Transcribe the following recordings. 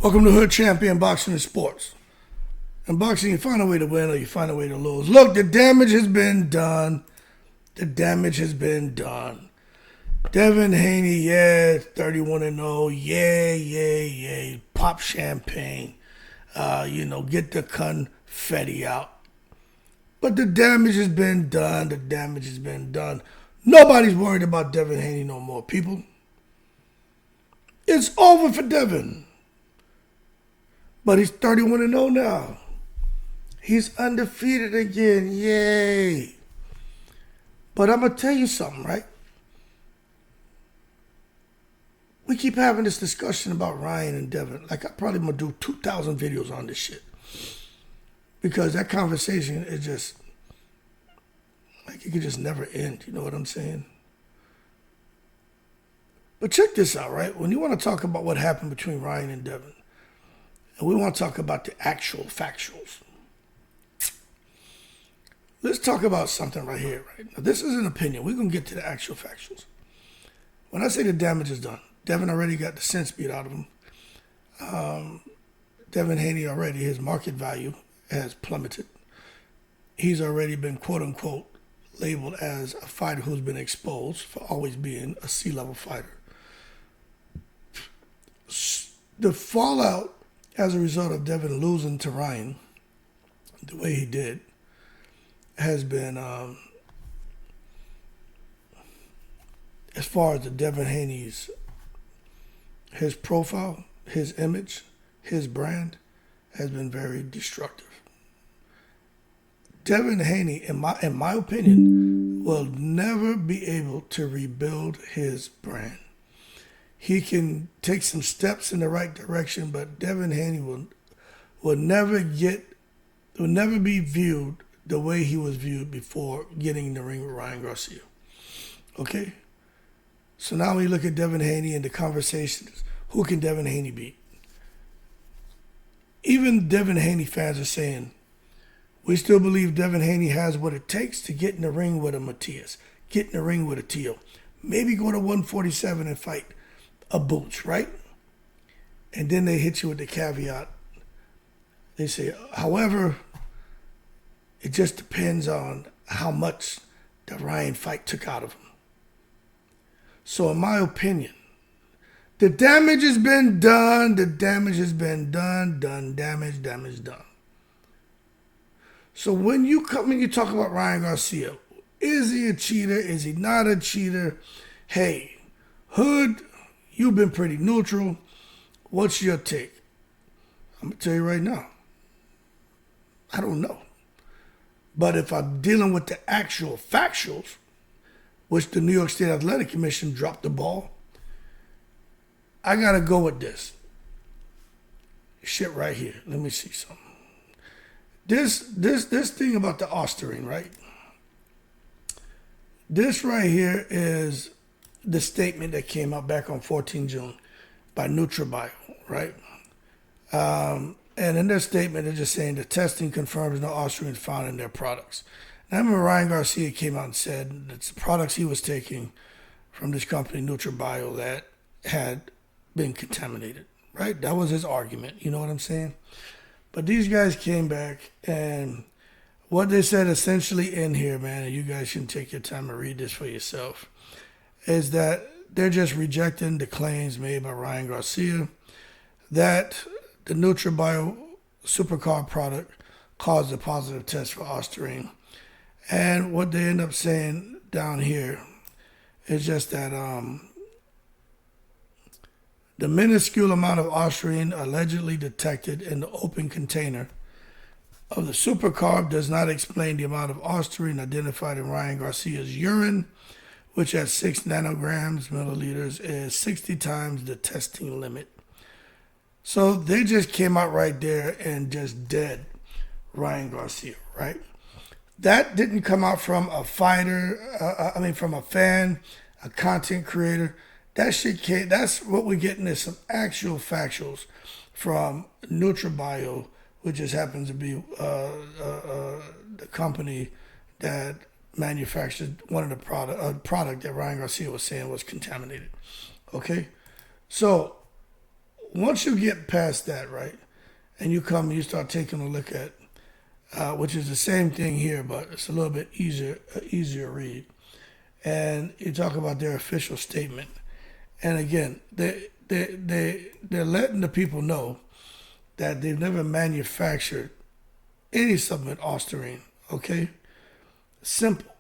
Welcome to Hood Champion Boxing and Sports. In boxing, you find a way to win or you find a way to lose. Look, the damage has been done. The damage has been done. Devin Haney, 31-0. Yay. Pop champagne. Get the confetti out. But the damage has been done. The damage has been done. Nobody's worried about Devin Haney no more, people. It's over for Devin. But he's 31-0 now. He's undefeated again. Yay. But I'm going to tell you something, right? We keep having this discussion about Ryan and Devin. Like, I'm probably going to do 2,000 videos on this shit. Because that conversation is just, like, it could just never end. You know what I'm saying? But check this out, right? When you want to talk about what happened between Ryan and Devin, and we want to talk about the actual factuals. Let's talk about something right here, right? Now, this is an opinion. We're going to get to the actual factuals. When I say the damage is done, Devin already got the sense beat out of him. Devin Haney already, his market value has plummeted. He's already been, quote-unquote, labeled as a fighter who's been exposed for always being a C-level fighter. The fallout as a result of Devin losing to Ryan the way he did has been, as far as the Devin Haney's, his profile, his image, his brand, has been very destructive. Devin Haney, in my opinion, will never be able to rebuild his brand. He can take some steps in the right direction, but Devin Haney will never be viewed the way he was viewed before getting in the ring with Ryan Garcia. Okay? So now when you look at Devin Haney and the conversations, who can Devin Haney beat? Even Devin Haney fans are saying, we still believe Devin Haney has what it takes to get in the ring with a Matias, get in the ring with a Teo, maybe go to 147 and fight a Boots, right? And then they hit you with the caveat. They say, however, it just depends on how much the Ryan fight took out of him. So in my opinion, the damage has been done. The damage has been done. Damage done. So when you come and you talk about Ryan Garcia, is he a cheater? Is he not a cheater? Hey, Hood, you've been pretty neutral. What's your take? I'm going to tell you right now. I don't know. But if I'm dealing with the actual factuals, which the New York State Athletic Commission dropped the ball, I got to go with this. Shit right here. Let me see something. This thing about the Osterine, right? This right here is the statement that came out back on 14 June by Nutrabio, right? And in their statement, they're just saying the testing confirms no Osterine found in their products. And I remember Ryan Garcia came out and said that the products he was taking from this company, Nutrabio, that had been contaminated, right? That was his argument. You know what I'm saying? But these guys came back, and what they said essentially in here, man, and you guys can take your time and read this for yourself, is that they're just rejecting the claims made by Ryan Garcia that the Nutrabio Supercarb product caused a positive test for Osterine. And what they end up saying down here is just that the minuscule amount of Osterine allegedly detected in the open container of the Supercarb does not explain the amount of Osterine identified in Ryan Garcia's urine, which at 6 nanograms milliliters is 60 times the testing limit. So they just came out right there and just dead Ryan Garcia, right? That didn't come out from a fighter, from a fan, a content creator. That shit came, that's what we're getting is some actual factuals from Nutrabio, which just happens to be the company that manufactured one of the product that Ryan Garcia was saying was contaminated. Okay? So once you get past that, right, and you start taking a look at, which is the same thing here, but it's a little bit easier read. And you talk about their official statement. And again, they're letting the people know that they've never manufactured any supplement Ostarine, okay? Simple.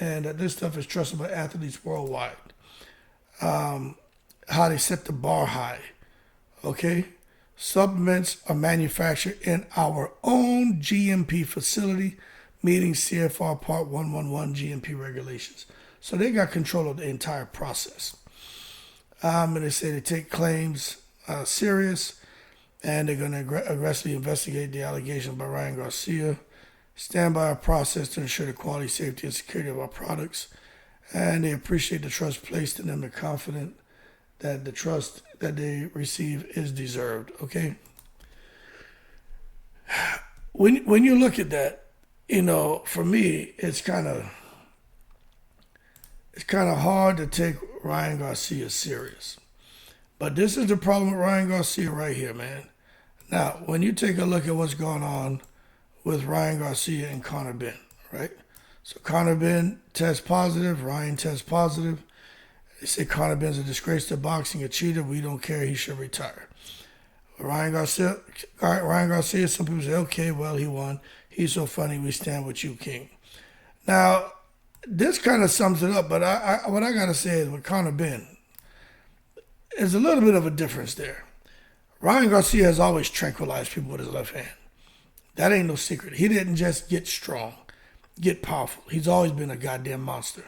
And that this stuff is trusted by athletes worldwide. How they set the bar high, okay? Supplements are manufactured in our own GMP facility, meeting CFR Part 111 GMP regulations. So they got control of the entire process. And they say they take claims serious, and they're going to aggressively investigate the allegation by Ryan Garcia, stand by our process to ensure the quality, safety, and security of our products, and they appreciate the trust placed in them and confident that the trust that they receive is deserved, okay? When you look at that, for me, it's kind of hard to take Ryan Garcia serious. But this is the problem with Ryan Garcia right here, man. Now, when you take a look at what's going on with Ryan Garcia and Conor Benn, right? So Conor Benn tests positive, Ryan tests positive. They say Conor Benn's a disgrace to boxing, a cheater. We don't care. He should retire. Ryan Garcia, some people say, okay, well, he won. He's so funny. We stand with you, King. Now, this kind of sums it up, but what I got to say is with Conor Benn, there's a little bit of a difference there. Ryan Garcia has always tranquilized people with his left hand. That ain't no secret. He didn't just get strong, get powerful. He's always been a goddamn monster.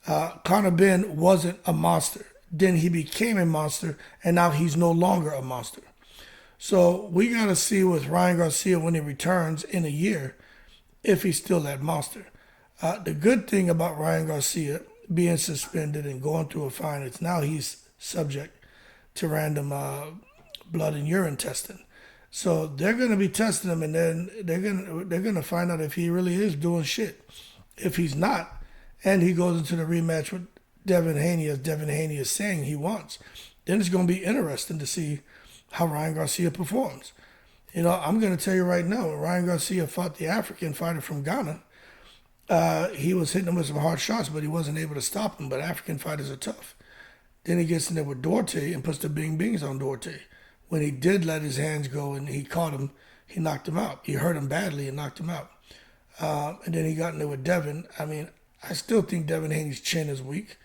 Conor Benn wasn't a monster. Then he became a monster, and now he's no longer a monster. So we got to see with Ryan Garcia when he returns in a year if he's still that monster. The good thing about Ryan Garcia being suspended and going through a fine is now he's subject to random blood and urine testing. So they're going to be testing him, and then they're going to find out if he really is doing shit. If he's not, and he goes into the rematch with Devin Haney, as Devin Haney is saying he wants, then it's going to be interesting to see how Ryan Garcia performs. I'm going to tell you right now, when Ryan Garcia fought the African fighter from Ghana, he was hitting him with some hard shots, but he wasn't able to stop him. But African fighters are tough. Then he gets in there with Duarte and puts the bing bings on Duarte. When he did let his hands go and he caught him, he knocked him out. He hurt him badly and knocked him out. And then he got in there with Devin. I mean, I still think Devin Haney's chin is weak,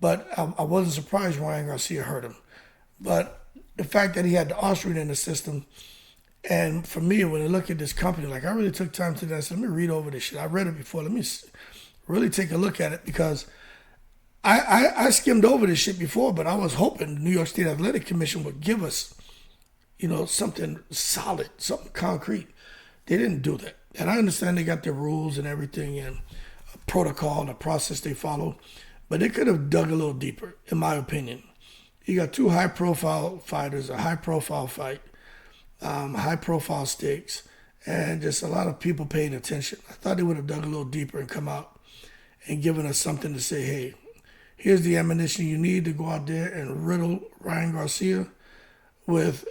but I wasn't surprised Ryan Garcia hurt him. But the fact that he had the Austrian in the system, and for me, when I look at this company, like I really took time today. I said, let me read over this shit. I read it before. Let me really take a look at it because I skimmed over this shit before, but I was hoping the New York State Athletic Commission would give us, something solid, something concrete. They didn't do that. And I understand they got their rules and everything and a protocol and a process they follow, but they could have dug a little deeper, in my opinion. You got two high-profile fighters, a high-profile fight, high-profile stakes, and just a lot of people paying attention. I thought they would have dug a little deeper and come out and given us something to say, hey, here's the ammunition you need to go out there and riddle Ryan Garcia with,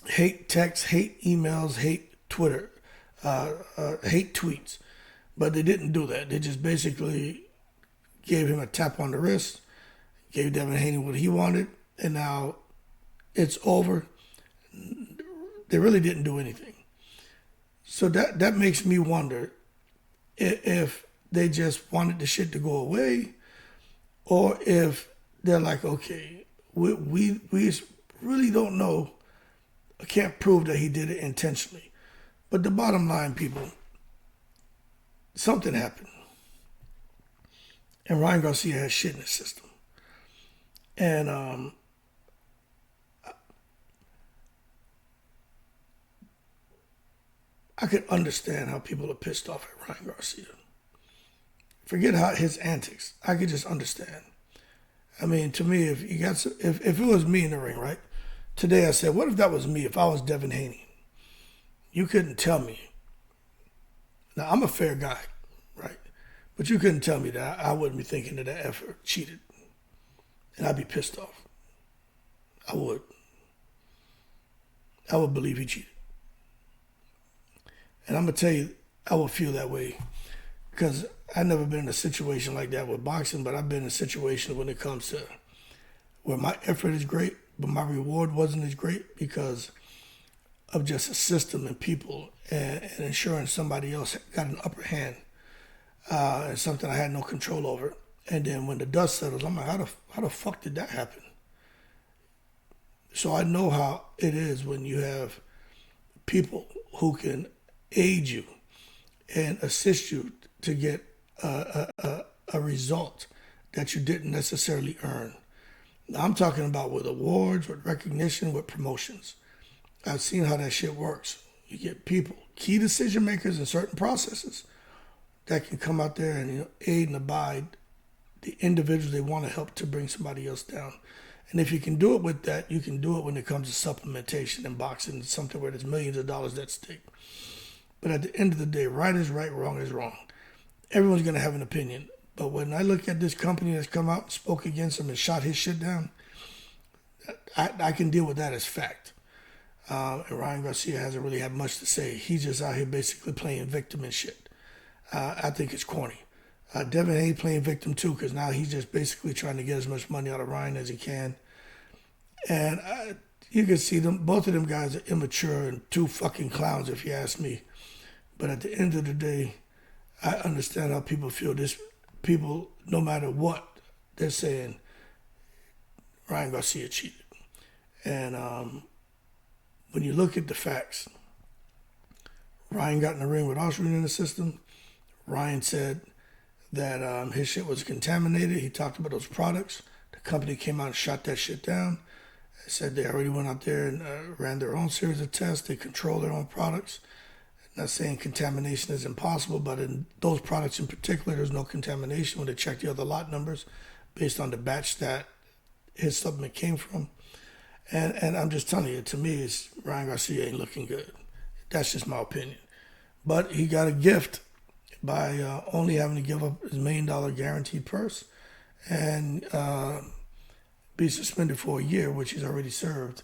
hate texts, hate emails, hate Twitter, hate tweets. But they didn't do that. They just basically gave him a tap on the wrist, gave Devin Haney what he wanted, and now it's over. They really didn't do anything. So that makes me wonder if they just wanted the shit to go away, or if they're like, okay, we really don't know. I can't prove that he did it intentionally. But the bottom line, people, something happened. And Ryan Garcia has shit in his system. And I could understand how people are pissed off at Ryan Garcia. Forget how his antics. I could just understand. I mean, to me, if it was me in the ring, right? Today I said, what if that was me? If I was Devin Haney, you couldn't tell me. Now I'm a fair guy, right? But you couldn't tell me that I wouldn't be thinking that effort cheated, and I'd be pissed off. I would. I would believe he cheated. And I'm going to tell you, I would feel that way because I've never been in a situation like that with boxing, but I've been in a situation when it comes to where my effort is great, but my reward wasn't as great because of just a system and people and ensuring somebody else got an upper hand and something I had no control over. And then when the dust settles, I'm like, how the fuck did that happen? So I know how it is when you have people who can aid you and assist you to get a result that you didn't necessarily earn. Now, I'm talking about with awards, with recognition, with promotions. I've seen how that shit works. You get people, key decision makers in certain processes that can come out there and aid and abide the individuals they want to help to bring somebody else down. And if you can do it with that, you can do it when it comes to supplementation in boxing, something where there's millions of dollars at stake. But at the end of the day, right is right, wrong is wrong. Everyone's going to have an opinion. But when I look at this company that's come out and spoke against him and shot his shit down, I can deal with that as fact. And Ryan Garcia hasn't really had much to say. He's just out here basically playing victim and shit. I think it's corny. Devin ain't playing victim too, because now he's just basically trying to get as much money out of Ryan as he can. And you can see them, both of them guys are immature and two fucking clowns, if you ask me. But at the end of the day, I understand how people feel. This people, no matter what, they're saying Ryan Garcia cheated. And when you look at the facts, Ryan got in the ring with Austrian in the system. Ryan said that his shit was contaminated. He talked about those products. The company came out and shot that shit down. They said they already went out there and ran their own series of tests. They control their own products. Not saying contamination is impossible, but in those products in particular, there's no contamination when they check the other lot numbers based on the batch that his supplement came from. And I'm just telling you, to me, it's Ryan Garcia ain't looking good. That's just my opinion. But he got a gift by only having to give up his $1 million guaranteed purse and be suspended for a year, which he's already served.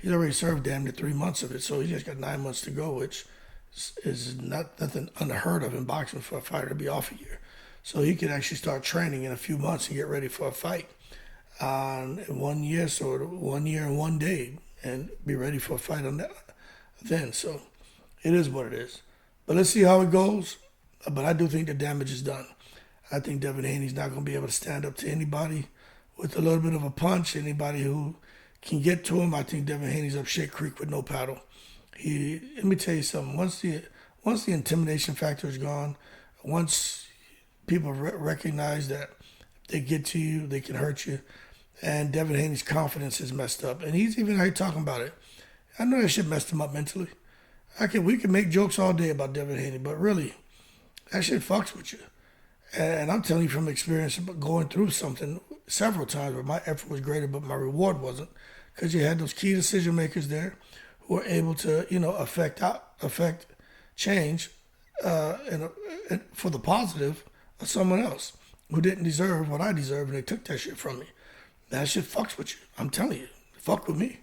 He's already served damn near 3 months of it, so he just got 9 months to go, which is nothing unheard of in boxing for a fighter to be off a year. So he could actually start training in a few months and get ready for a fight in 1 year, so 1 year and 1 day, and be ready for a fight on that then. So it is what it is. But let's see how it goes. But I do think the damage is done. I think Devin Haney's not going to be able to stand up to anybody with a little bit of a punch. Anybody who can get to him, I think Devin Haney's up shit creek with no paddle. Let me tell you something. Once the intimidation factor is gone, once people recognize that if they get to you, they can hurt you, and Devin Haney's confidence is messed up, and he's even out here talking about it. I know that shit messed him up mentally. We can make jokes all day about Devin Haney, but really, that shit fucks with you. And I'm telling you from experience, going through something several times where my effort was greater, but my reward wasn't, because you had those key decision makers there who were able to, affect change and for the positive of someone else who didn't deserve what I deserve, and they took that shit from me. That shit fucks with you. I'm telling you, it fucked with me.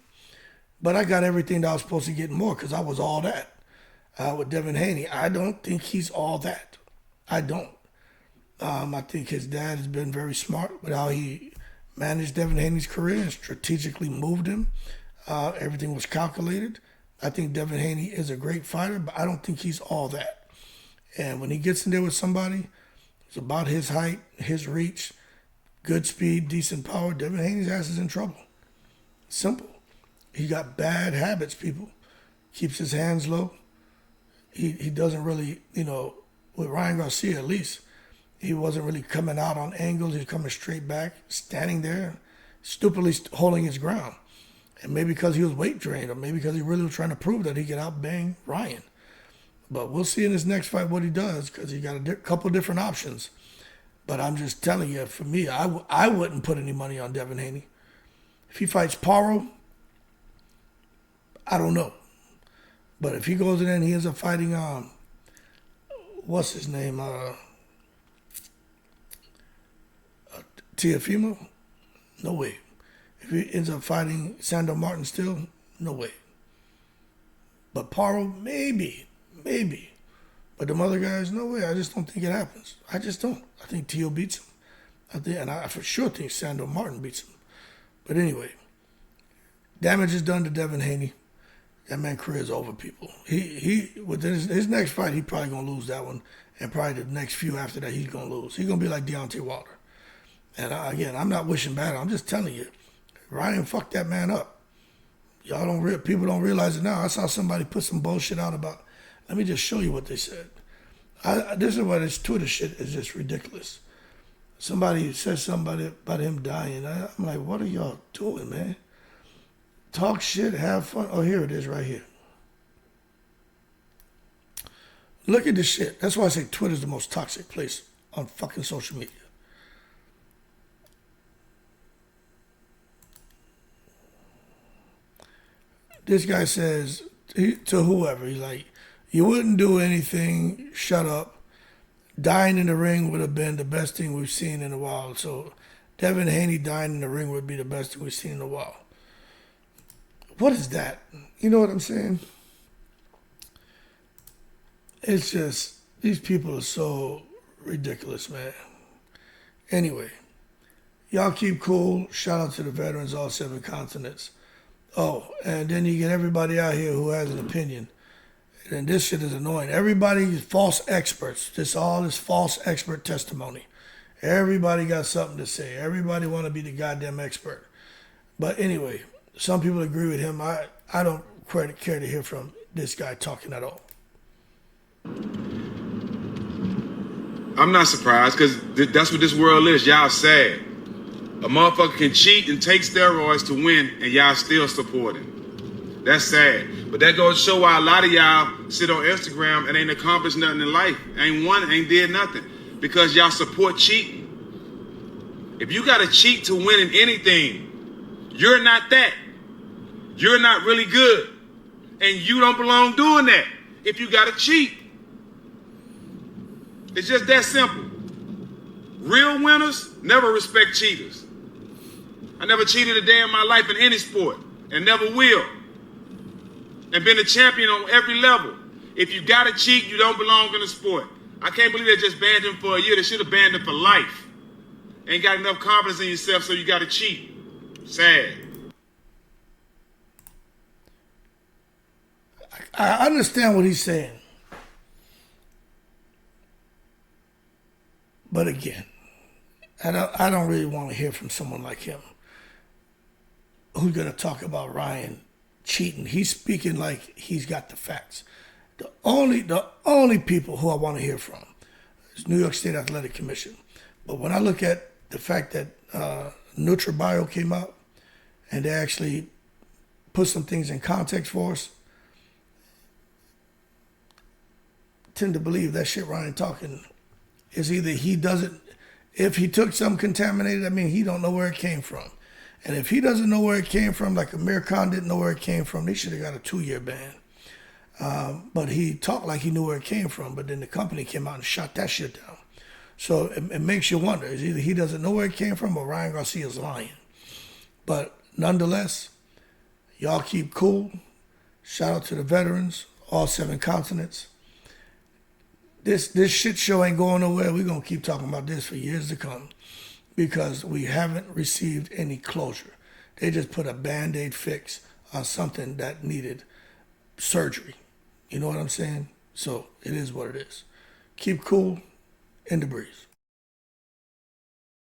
But I got everything that I was supposed to get and more because I was all that. With Devin Haney, I don't think he's all that. I don't. I think his dad has been very smart with how he managed Devin Haney's career and strategically moved him. Everything was calculated. I think Devin Haney is a great fighter, but I don't think he's all that. And when he gets in there with somebody, it's about his height, his reach, good speed, decent power. Devin Haney's ass is in trouble. Simple. He got bad habits, people. Keeps his hands low. He doesn't really, with Ryan Garcia at least, he wasn't really coming out on angles. He was coming straight back, standing there, stupidly holding his ground. And maybe because he was weight drained, or maybe because he really was trying to prove that he could outbang Ryan. But we'll see in his next fight what he does, because he got a couple different options. But I'm just telling you, for me, I wouldn't put any money on Devin Haney. If he fights Paro, I don't know. But if he goes in there and he ends up fighting, what's his name? Tiafimo? No way. If he ends up fighting Sandor Martin still, No way. But Paro, maybe. But the other guys, no way. I just don't think it happens. I just don't. I think Tio beats him. I for sure think Sandor Martin beats him. But anyway, damage is done to Devin Haney. That man's career is over, people. He with his next fight, he probably gonna lose that one, and probably the next few after that, he's gonna lose. He's gonna be like Deontay Wilder. And again, I'm not wishing bad. I'm just telling you, Ryan fucked that man up. People don't realize it now. I saw somebody put some bullshit out about. Let me just show you what they said. This is why this Twitter shit is just ridiculous. Somebody said something about him dying. I'm like, what are y'all doing, man? Talk shit, have fun. Oh, here it is right here. Look at this shit. That's why I say Twitter's the most toxic place on fucking social media. This guy says to whoever, he's like, you wouldn't do anything, shut up. Dying in the ring would have been the best thing we've seen in a while. So Devin Haney dying in the ring would be the best thing we've seen in a while. What is that? You know what I'm saying? It's just, these people are so ridiculous, man. Anyway, y'all keep cool. Shout out to the veterans, all 7 continents. Oh, and then you get everybody out here who has an opinion. And this shit is annoying. Everybody false experts. All this false expert testimony. Everybody got something to say. Everybody want to be the goddamn expert. But anyway, some people agree with him. I don't care to hear from this guy talking at all. I'm not surprised, because that's what this world is. Y'all sad. A motherfucker can cheat and take steroids to win, and y'all still support him. That's sad. But that goes to show why a lot of y'all sit on Instagram and ain't accomplished nothing in life. Ain't won, ain't did nothing. Because y'all support cheating. If you gotta cheat to win in anything, you're not that. You're not really good. And you don't belong doing that if you gotta cheat. It's just that simple. Real winners never respect cheaters. I never cheated a day in my life in any sport, and never will. And been a champion on every level. If you gotta cheat, you don't belong in the sport. I can't believe they just banned him for a year. They should have banned him for life. Ain't got enough confidence in yourself, so you gotta cheat. Sad. I understand what he's saying. But again, I don't really want to hear from someone like him who's going to talk about Ryan cheating. He's speaking like he's got the facts. The only people who I want to hear from is New York State Athletic Commission. But when I look at the fact that Nutrabio came out and they actually put some things in context for us, I tend to believe that shit Ryan talking is either he doesn't, if he took some contaminated, I mean, he don't know where it came from. And if he doesn't know where it came from, like Amir Khan didn't know where it came from, he should have got a 2-year ban. But he talked like he knew where it came from, but then the company came out and shut that shit down. So it makes you wonder, is either he doesn't know where it came from or Ryan Garcia's lying. But nonetheless, y'all keep cool. Shout out to the veterans, all 7 continents. This shit show ain't going nowhere. We're going to keep talking about this for years to come because we haven't received any closure. They just put a Band-Aid fix on something that needed surgery. You know what I'm saying? So it is what it is. Keep cool. In the breeze.